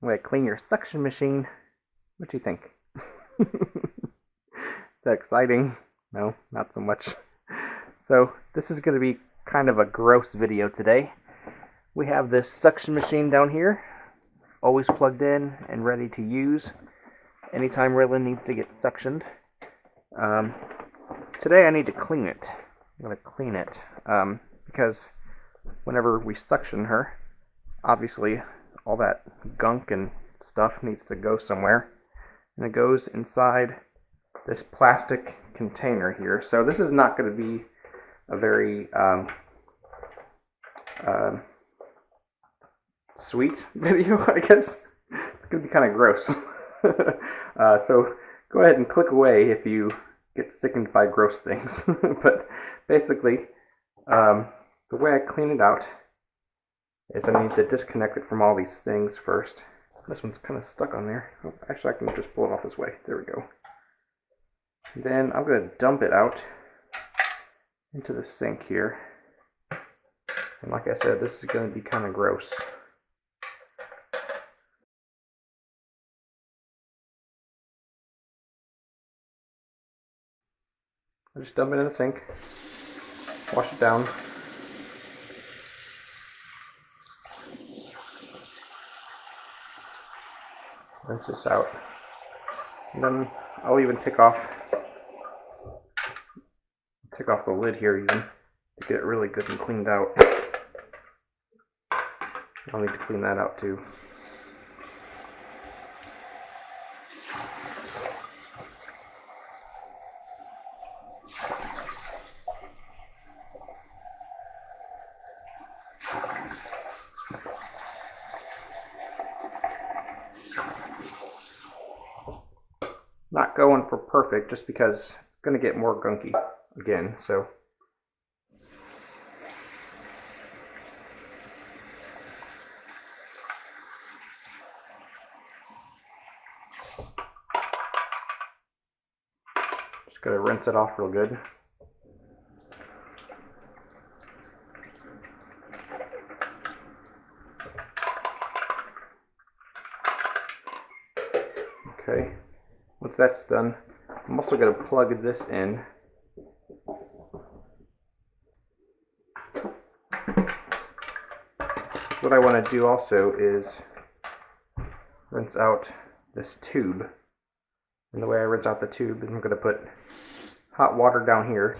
way to clean your suction machine. What do you think? Is that exciting? No, not so much. So this is going to be kind of a gross video today. We have this suction machine down here, always plugged in and ready to use anytime RAELYNN needs to get suctioned. Today I need to clean it. I'm going to clean it because whenever we suction her, obviously all that gunk and stuff needs to go somewhere, and it goes inside this plastic container here. So this is not going to be a very sweet video, I guess. It's going to be kind of gross. So go ahead and click away if you get sickened by gross things. But basically, the way I clean it out is I need to disconnect it from all these things first. This one's kind of stuck on there. Oh, actually, I can just pull it off this way. There we go. Then I'm going to dump it out into the sink here. And like I said, this is going to be kind of gross. I just dump it in the sink, wash it down. Rinse this out. And then I'll even take off the lid here even to get it really good and cleaned out. I'll need to clean that out too. Not going for perfect just because it's going to get more gunky again, so just going to rinse it off real good. Okay. Once that's done, I'm also going to plug this in. What I want to do also is rinse out this tube. And the way I rinse out the tube is I'm going to put hot water down here.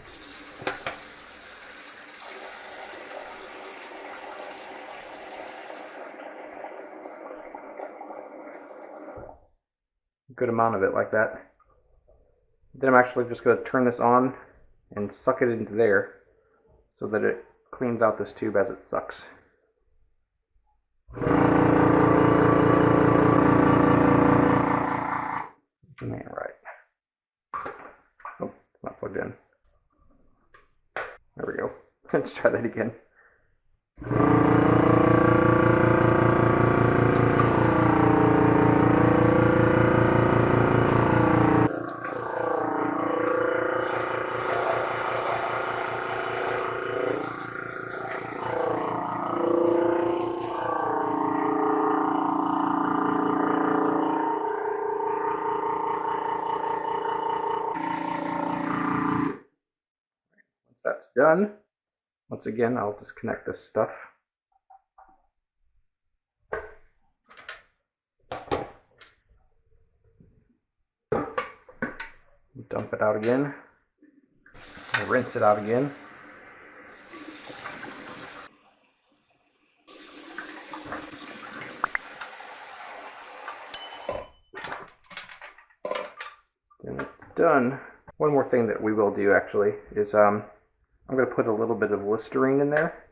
Good amount of it like that. Then I'm actually just going to turn this on and suck it into there so that it cleans out this tube as it sucks. Man, right. Oh, it's not plugged in. There we go. Let's try that again. That's done. Once again, I'll disconnect this stuff. Dump it out again. I'll rinse it out again. Then it's done. One more thing that we will do actually is I'm going to put a little bit of Listerine in there.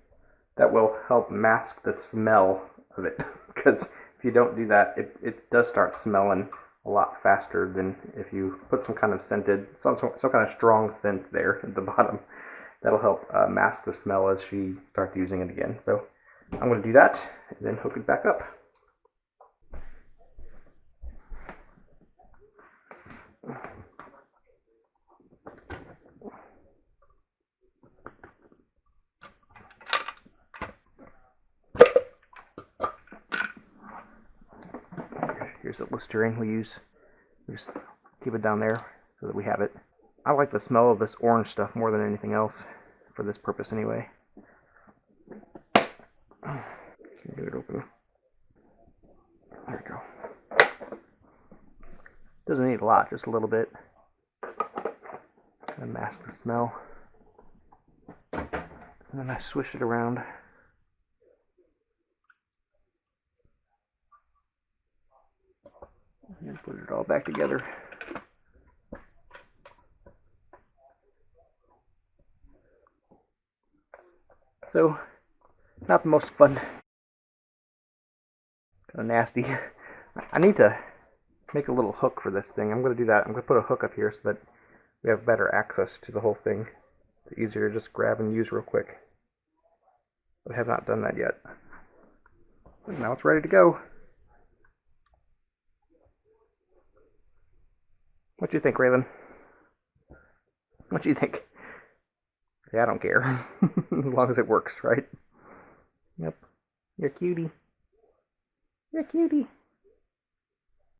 That will help mask the smell of it. Because if you don't do that, it does start smelling a lot faster than if you put some kind of scented, some kind of strong scent there at the bottom. That'll help mask the smell as she starts using it again. So I'm going to do that and then hook it back up. Here's the Listerine we just keep it down there so that we have it. I like the smell of this orange stuff more than anything else, for this purpose anyway. Get it open. There we go. Doesn't need a lot, just a little bit. And mask the smell. And then I swish it around. And put it all back together. So, not the most fun. Kind of nasty. I need to make a little hook for this thing. I'm going to do that. I'm going to put a hook up here so that we have better access to the whole thing. It's easier to just grab and use real quick. But I have not done that yet. But now it's ready to go. What do you think, Raylan? What do you think? Yeah, I don't care. As long as it works, right? Yep. You're a cutie. You're a cutie.